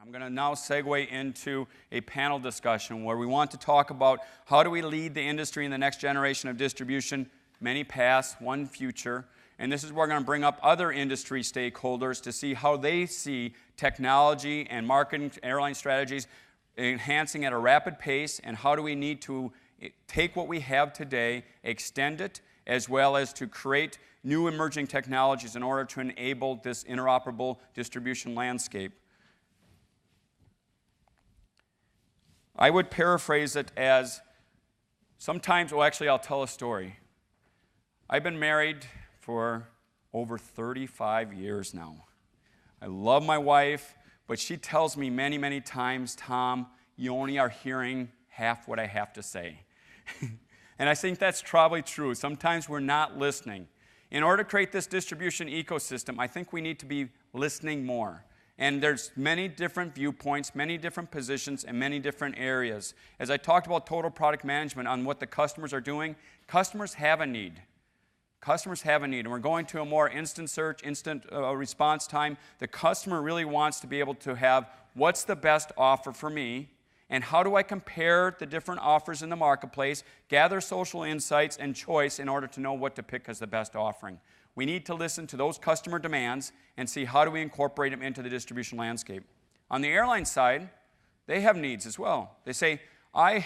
I'm going to now segue into a panel discussion where we want to talk about how do we lead the industry in the next generation of distribution, many past, one future. And this is where we're going to bring up other industry stakeholders to see how they see technology and marketing airline strategies enhancing at a rapid pace, and how do we need to take what we have today, extend it, as well as to create new emerging technologies in order to enable this interoperable distribution landscape. I would paraphrase it as sometimes, well, actually, I'll tell a story. I've been married for over 35 years now. I love my wife, but she tells me many, many times, Tom, you only are hearing half what I have to say. And I think that's probably true. Sometimes we're not listening. In order to create this distribution ecosystem, I think we need to be listening more. And there's many different viewpoints, many different positions, and many different areas. As I talked about total product management on what the customers are doing, customers have a need. Customers have a need, and we're going to a more instant search, instant response time. The customer really wants to be able to have what's the best offer for me, and how do I compare the different offers in the marketplace, gather social insights and choice in order to know what to pick as the best offering. We need to listen to those customer demands and see how do we incorporate them into the distribution landscape. On the airline side, they have needs as well. They say, I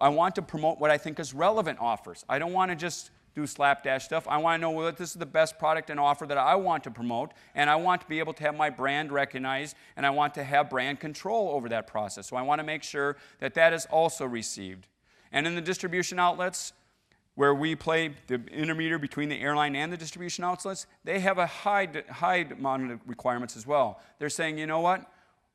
want to promote what I think is relevant offers. I don't want to just do slapdash stuff. I want to know whether this is the best product and offer that I want to promote, and I want to be able to have my brand recognized, and I want to have brand control over that process. So I want to make sure that that is also received. And in the distribution outlets, where we play the intermediary between the airline and the distribution outlets, they have a high amount of requirements as well. They're saying, you know what?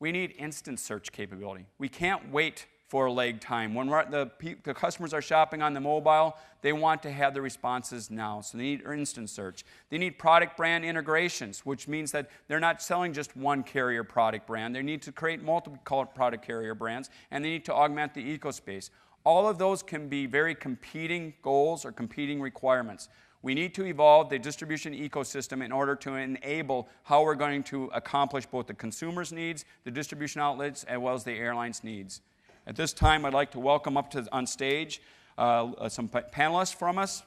We need instant search capability. We can't wait for a lag time. When the customers are shopping on the mobile, they want to have the responses now. So they need instant search. They need product brand integrations, which means that they're not selling just one carrier product brand. They need to create multiple product carrier brands, and they need to augment the ecospace. All of those can be very competing goals or competing requirements. We need to evolve the distribution ecosystem in order to enable how we're going to accomplish both the consumer's needs, the distribution outlets, as well as the airline's needs. At this time, I'd like to welcome up on stage some panelists from us.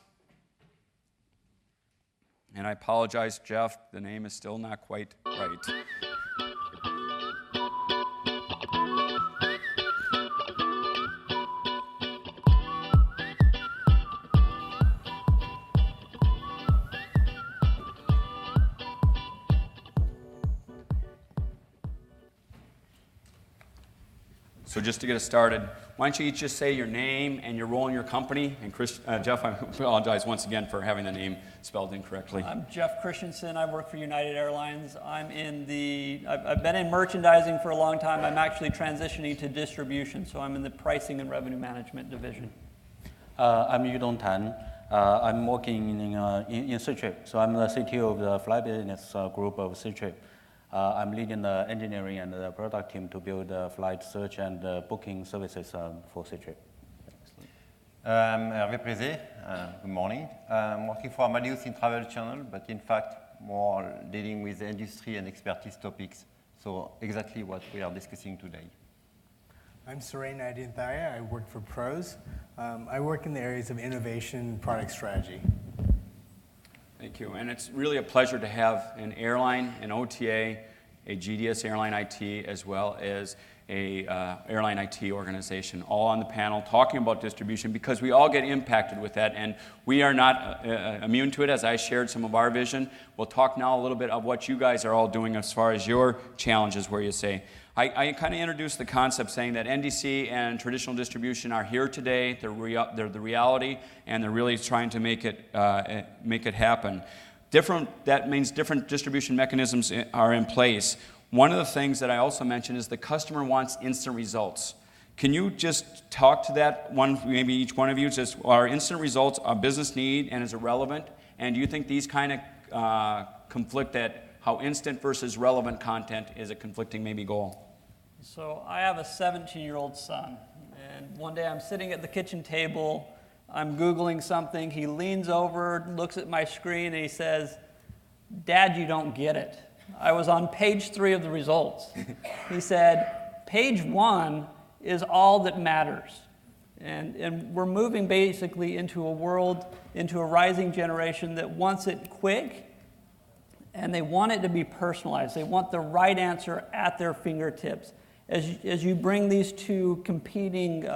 And I apologize, Jeff, the name is still not quite right. So just to get us started, why don't you each just say your name and your role in your company? And Jeff, I apologize once again for having the name spelled incorrectly. I'm Jeff Christensen. I work for United Airlines. I've been in merchandising for a long time. I'm actually transitioning to distribution, so I'm in the pricing and revenue management division. I'm Yudong Tan. I'm working in Ctrip, so I'm the CTO of the flight business group of Ctrip. I'm leading the engineering and the product team to build flight search and booking services for Ctrip. I'm Hervé Prézé. Good morning. I'm working for Amadeus in Travel Channel, but in fact more dealing with industry and expertise topics. So exactly what we are discussing today. I'm Saray Naidintharia. I work for Pros. I work in the areas of innovation and product strategy. Thank you. And it's really a pleasure to have an airline, an OTA, a GDS airline IT, as well as a airline IT organization, all on the panel talking about distribution, because we all get impacted with that, and we are not immune to it. As I shared some of our vision, we'll talk now a little bit of what you guys are all doing as far as your challenges, where you say, I kind of introduced the concept saying that NDC and traditional distribution are here today. They're the reality, and they're really trying to make it happen. That means different distribution mechanisms are in place. One of the things that I also mentioned is the customer wants instant results. Can you just talk to that one, maybe each one of you, just are instant results a business need and is it relevant? And do you think these kind of conflict that how instant versus relevant content is a conflicting maybe goal? So I have a 17-year-old son, and one day I'm sitting at the kitchen table, I'm Googling something, he leans over, looks at my screen, and he says, "Dad, you don't get it." I was on page 3 of the results. He said, page 1 is all that matters. And we're moving basically into a world, into a rising generation that wants it quick, and they want it to be personalized. They want the right answer at their fingertips. As you bring these two competing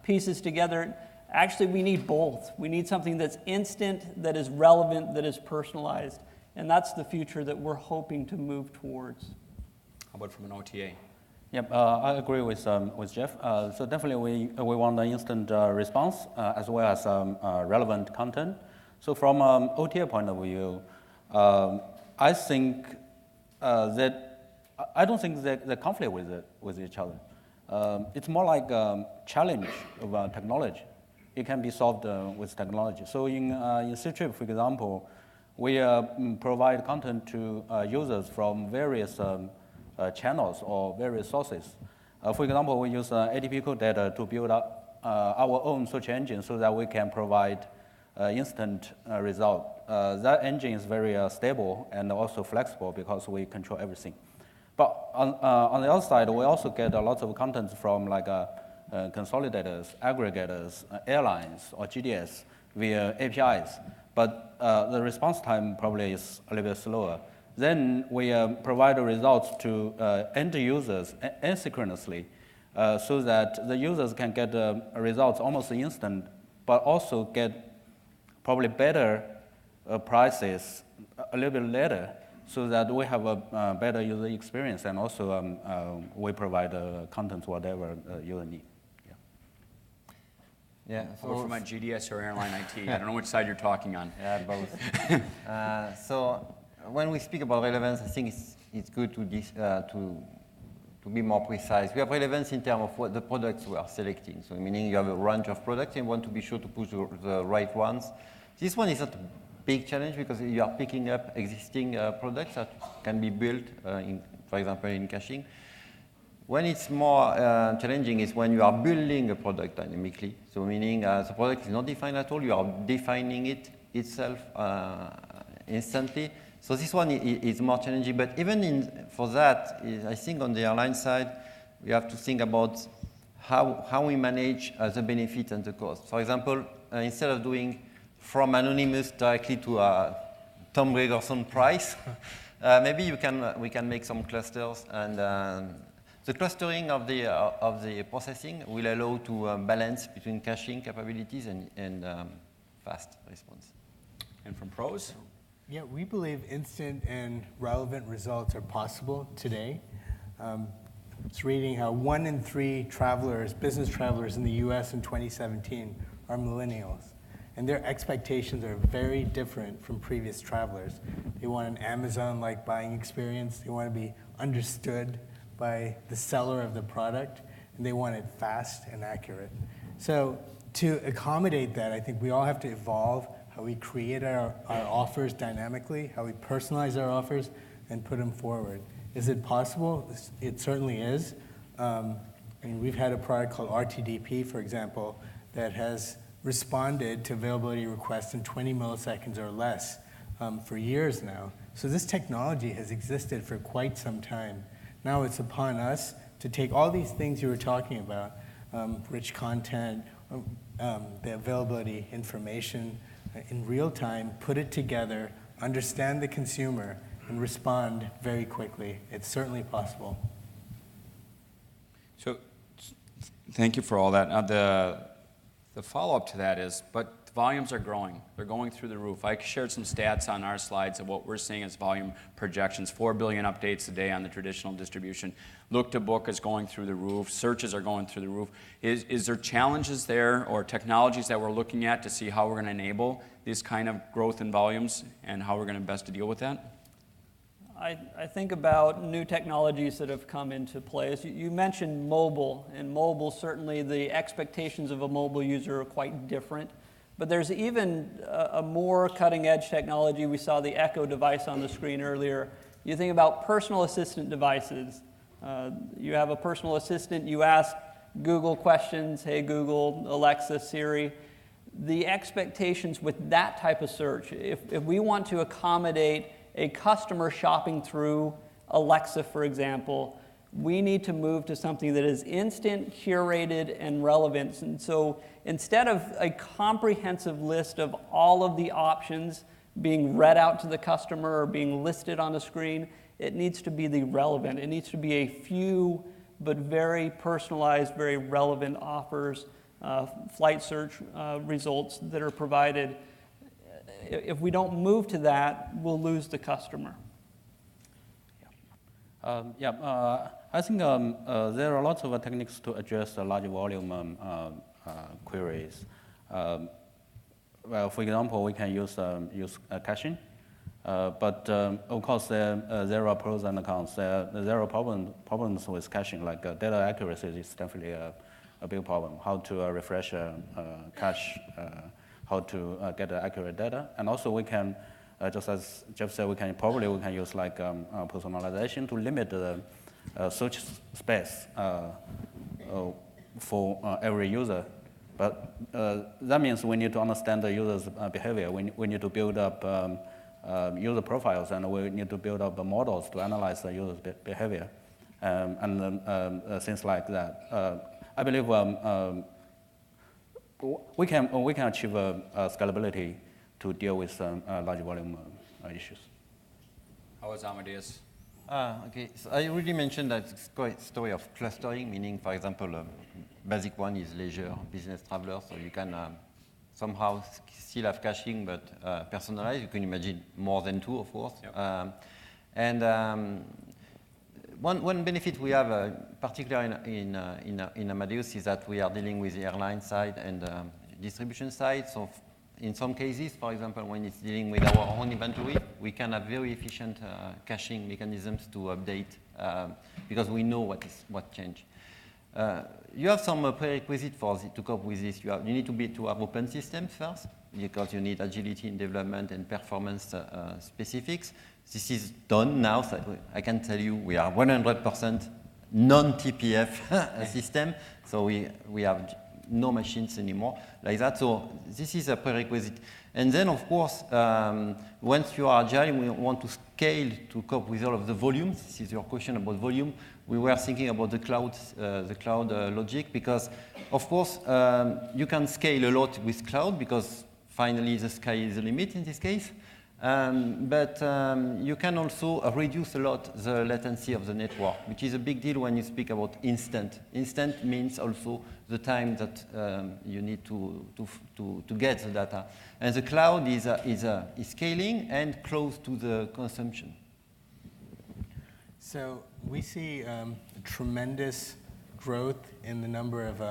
pieces together, actually we need both. We need something that's instant, that is relevant, that is personalized. And that's the future that we're hoping to move towards. How about from an OTA? Yep, I agree with Jeff. So definitely we want the instant response as well as relevant content. So from OTA point of view, I think I don't think they conflict with each other. It's more like a challenge of technology. It can be solved with technology. So in Ctrip, for example, we provide content to users from various channels or various sources. For example, we use ATP code data to build up our own search engine so that we can provide instant result. That engine is very stable and also flexible because we control everything. But on the other side, we also get a lot of content from like consolidators, aggregators, airlines, or GDS via APIs. But the response time probably is a little bit slower. Then we provide the results to end users asynchronously so that the users can get results almost instant, but also get probably better prices a little bit later so that we have a better user experience and also we provide content whatever user need. Yeah. Or from a GDS or airline IT. I don't know which side you're talking on. Yeah, both. So when we speak about relevance, I think it's good to be more precise. We have relevance in terms of what the products we are selecting. So meaning you have a range of products and you want to be sure to push the right ones. This one is not a big challenge because you are picking up existing products that can be built, for example, in caching. When it's more challenging is when you are building a product dynamically. So meaning the product is not defined at all, you are defining it itself instantly. So this one is more challenging, but even for that, I think on the airline side, we have to think about how we manage the benefit and the cost. For example, instead of doing from anonymous directly to a Tom Gregerson price, maybe we can make some clusters, and the clustering of the processing will allow to balance between caching capabilities and fast response. And from pros? Yeah, we believe instant and relevant results are possible today. It's reading how 1 in 3 travelers, business travelers in the US in 2017 are millennials. And their expectations are very different from previous travelers. They want an Amazon-like buying experience. They want to be understood by the seller of the product, and they want it fast and accurate. So to accommodate that, I think we all have to evolve how we create our offers dynamically, how we personalize our offers, and put them forward. Is it possible? It certainly is. We've had a product called RTDP, for example, that has responded to availability requests in 20 milliseconds or less for years now. So this technology has existed for quite some time. Now it's upon us to take all these things you were talking about, rich content, the availability information in real time, put it together, understand the consumer, and respond very quickly. It's certainly possible. So thank you for all that. The follow-up to that is, but the volumes are growing. They're going through the roof. I shared some stats on our slides of what we're seeing as volume projections. 4 billion updates a day on the traditional distribution. Look to book is going through the roof. Searches are going through the roof. Is there challenges there or technologies that we're looking at to see how we're going to enable this kind of growth in volumes and how we're going to best deal with that? I think about new technologies that have come into play. As you mentioned mobile, and mobile, certainly the expectations of a mobile user are quite different. But there's even a more cutting-edge technology. We saw the Echo device on the screen earlier. You think about personal assistant devices. You have a personal assistant, you ask Google questions, hey Google, Alexa, Siri. The expectations with that type of search, if we want to accommodate a customer shopping through Alexa, for example, we need to move to something that is instant, curated, and relevant. And so instead of a comprehensive list of all of the options being read out to the customer or being listed on the screen, it needs to be the relevant. It needs to be a few but very personalized, very relevant offers, flight search results that are provided. If we don't move to that, we'll lose the customer. I think there are lots of techniques to address the large volume queries. Well, for example, we can use caching, but of course there are pros and cons. There are problems with caching, like data accuracy is definitely a big problem. How to refresh cache, how to get accurate data, and also we can, just as Jeff said, we can use like personalization to limit the search space for every user. But that means we need to understand the user's behavior. We need to build up user profiles, and we need to build up models to analyze the user's behavior, and things like that. I believe we can achieve scalability to deal with large volume issues. How is Amadeus? Okay, so I already mentioned that story of clustering, meaning, for example, basic one is leisure, business traveler, so you can somehow still have caching, but personalized. You can imagine more than two, of course. Yep. One benefit we have, particularly in Amadeus, is that we are dealing with the airline side and distribution side. So in some cases, for example, when it's dealing with our own inventory, we can have very efficient caching mechanisms to update because we know what changed. You have some prerequisites to cope with this. You need to have open systems first, because you need agility in development and performance specifics. This is done now. So I can tell you we are 100% non-TPF system. So we have no machines anymore like that. So this is a prerequisite. And then, of course, once you are agile, we want to scale to cope with all of the volumes. This is your question about volume. We were thinking about the cloud logic, because, of course, you can scale a lot with cloud, because finally the sky is the limit in this case. But you can also reduce a lot the latency of the network, which is a big deal when you speak about instant. Instant means also the time that you need to get the data. And the cloud is scaling and close to the consumption. So we see tremendous growth in the number of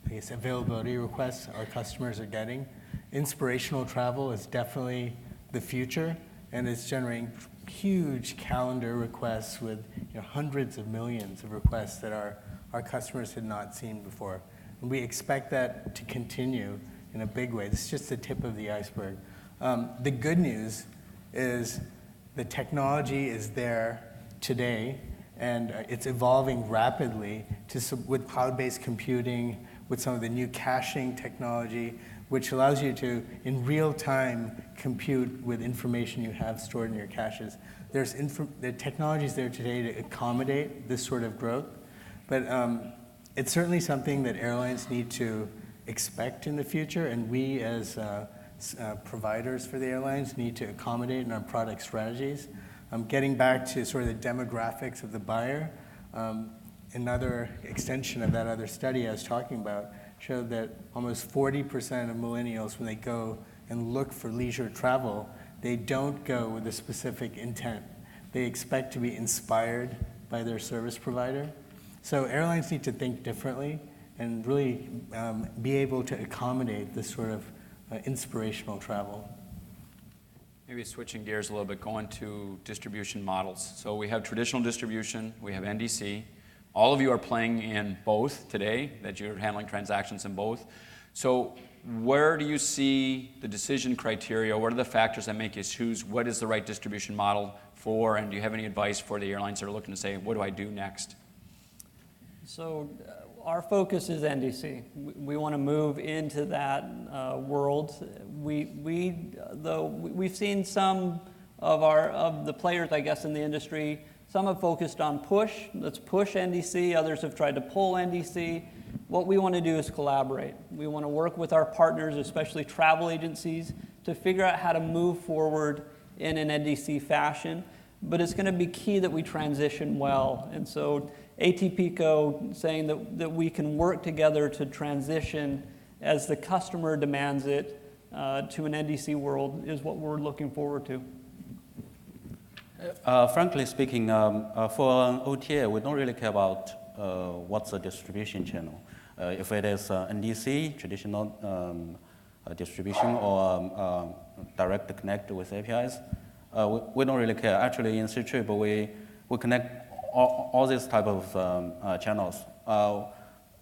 availability requests our customers are getting. Inspirational travel is definitely the future, and it's generating huge calendar requests with hundreds of millions of requests that our customers had not seen before. And we expect that to continue in a big way. This is just the tip of the iceberg. The good news is the technology is there today, and it's evolving rapidly with cloud-based computing, with some of the new caching technology, which allows you to, in real time, compute with information you have stored in your caches. The technology is there today to accommodate this sort of growth, but it's certainly something that airlines need to expect in the future, and we as providers for the airlines need to accommodate in our product strategies. Getting back to sort of the demographics of the buyer, another extension of that other study I was talking about showed that almost 40% of millennials, when they go and look for leisure travel, they don't go with a specific intent. They expect to be inspired by their service provider. So airlines need to think differently and really be able to accommodate this sort of inspirational travel. Maybe switching gears a little bit, going to distribution models. So we have traditional distribution, we have NDC. All of you are playing in both today, that you're handling transactions in both. So where do you see the decision criteria? What are the factors that make you choose what is the right distribution model for? And do you have any advice for the airlines that are looking to say, what do I do next? So our focus is NDC. We want to move into that world. We've seen some of the players, I guess, in the industry. Some have focused on push. Let's push NDC. Others have tried to pull NDC. What we want to do is collaborate. We want to work with our partners, especially travel agencies, to figure out how to move forward in an NDC fashion. But it's going to be key that we transition well. And so ATPCO saying that we can work together to transition as the customer demands it to an NDC world is what we're looking forward to. Frankly speaking, for an OTA, we don't really care about what's the distribution channel. If it is NDC, traditional distribution, or direct connect with APIs, we don't really care. Actually, in Ctrip, we connect all these type of channels.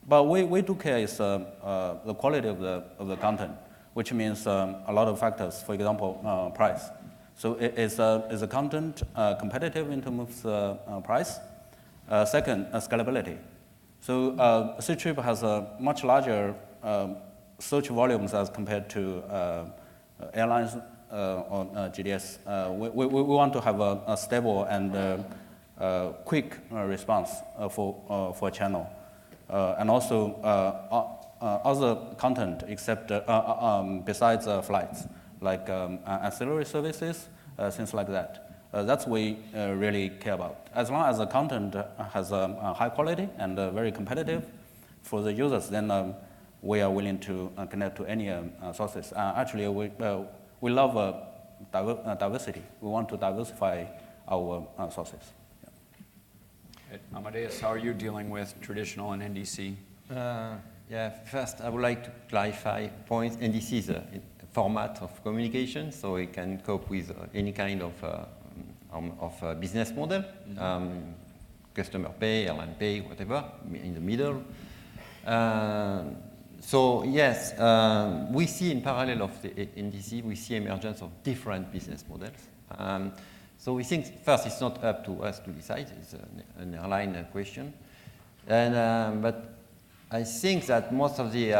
But we do care is the quality of the content, which means a lot of factors. For example, price. So is the content competitive in terms of price? Second, scalability. So Ctrip has a much larger search volumes as compared to airlines or GDS. We want to have a stable and quick response for a channel. And also other content except besides flights, like ancillary services, things like that. That's what we really care about. As long as the content has high quality and very competitive for the users, then we are willing to connect to any sources. Actually, we love diversity. We want to diversify our sources. Amadeus, how are you dealing with traditional and NDC? Yeah, first I would like to clarify points. NDC is a format of communication, so it can cope with any kind of business model, customer pay, airline pay, whatever, in the middle. So yes, we see in parallel of the NDC, we see emergence of different business models. So we think first it's not up to us to decide, it's an airline question. And, but I think that most of the,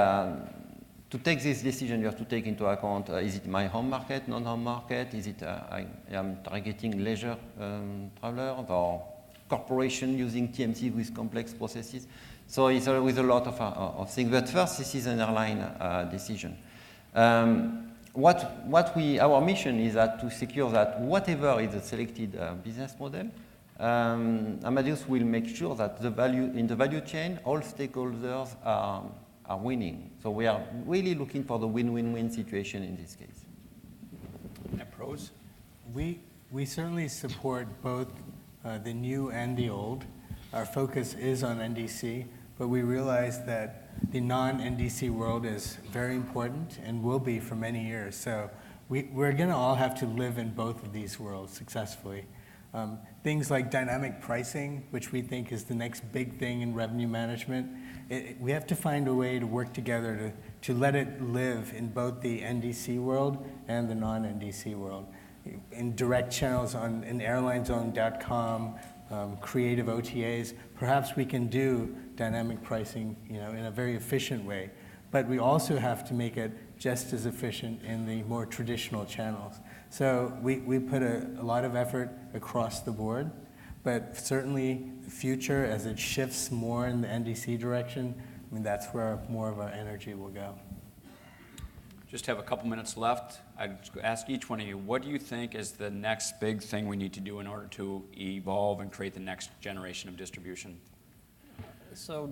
to take this decision you have to take into account, is it my home market, non-home market, is it I am targeting leisure travelers or corporation using TMC with complex processes. So it's with a lot of things, but first this is an airline decision. Our mission is that to secure that whatever is the selected business model, Amadeus will make sure that in the value chain, all stakeholders are winning. So we are really looking for the win-win-win situation in this case. And pros? We certainly support both the new and the old. Our focus is on NDC, but we realize that the non-NDC world is very important and will be for many years. So we're going to all have to live in both of these worlds successfully. Things like dynamic pricing, which we think is the next big thing in revenue management, we have to find a way to work together to let it live in both the NDC world and the non-NDC world. In direct channels in airlinezone.com, creative OTAs, perhaps we can do dynamic pricing, in a very efficient way. But we also have to make it just as efficient in the more traditional channels. So we put a lot of effort across the board, but certainly the future, as it shifts more in the NDC direction, that's where more of our energy will go. Just have a couple minutes left. I'd ask each one of you, what do you think is the next big thing we need to do in order to evolve and create the next generation of distribution? So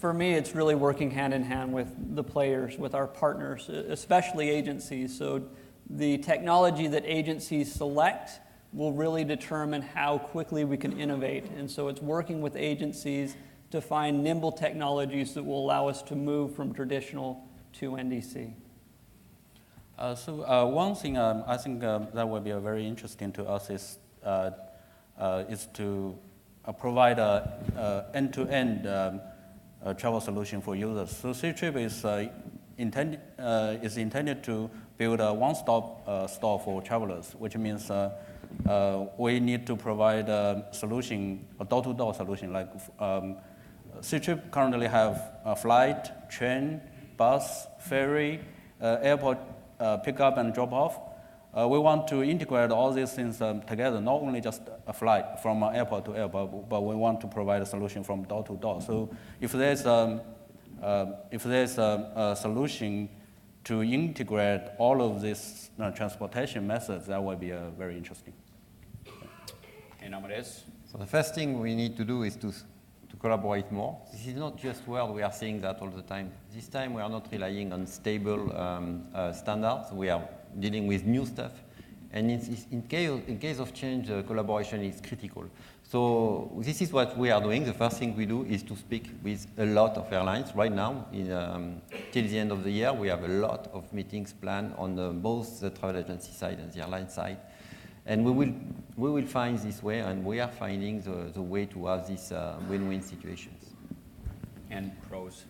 for me, it's really working hand in hand with the players, with our partners, especially agencies. So the technology that agencies select will really determine how quickly we can innovate. And so it's working with agencies to find nimble technologies that will allow us to move from traditional to NDC. So one thing I think that will be very interesting to us is to provide a end-to-end travel solution for users. So Ctrip is intended to build a one-stop store for travelers, which means we need to provide a solution, a door-to-door solution. Like Ctrip currently have a flight, train, bus, ferry, airport pickup and drop off. we want to integrate all these things together, not only just a flight from airport to airport, but we want to provide a solution from door to door. So if there's a solution to integrate all of these transportation methods, that would be very interesting. And Amadeus? So the first thing we need to do is to collaborate more. This is not just word, we are saying that all the time. This time we are not relying on stable standards, we are dealing with new stuff. And in case of change, collaboration is critical. So this is what we are doing. The first thing we do is to speak with a lot of airlines. Right now, till the end of the year, we have a lot of meetings planned on both the travel agency side and the airline side. And we will find this way, and we are finding the way to have these win-win situations. And pros?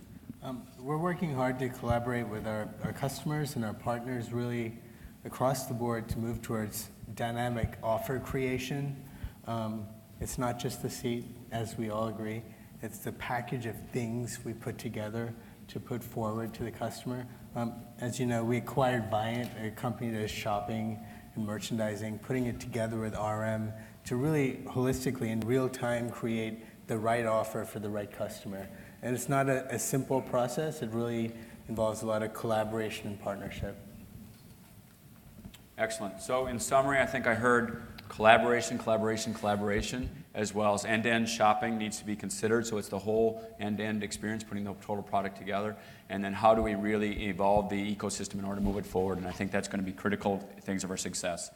We're working hard to collaborate with our customers and our partners really across the board to move towards dynamic offer creation. It's not just the seat, as we all agree. It's the package of things we put together to put forward to the customer. As you know, we acquired Viant, a company that is shopping and merchandising, putting it together with RM to really holistically in real time create the right offer for the right customer. And it's not a simple process. It really involves a lot of collaboration and partnership. Excellent. So in summary, I think I heard collaboration, collaboration, collaboration, as well as end-to-end shopping needs to be considered. So it's the whole end-to-end experience, putting the total product together. And then how do we really evolve the ecosystem in order to move it forward? And I think that's going to be critical things of our success.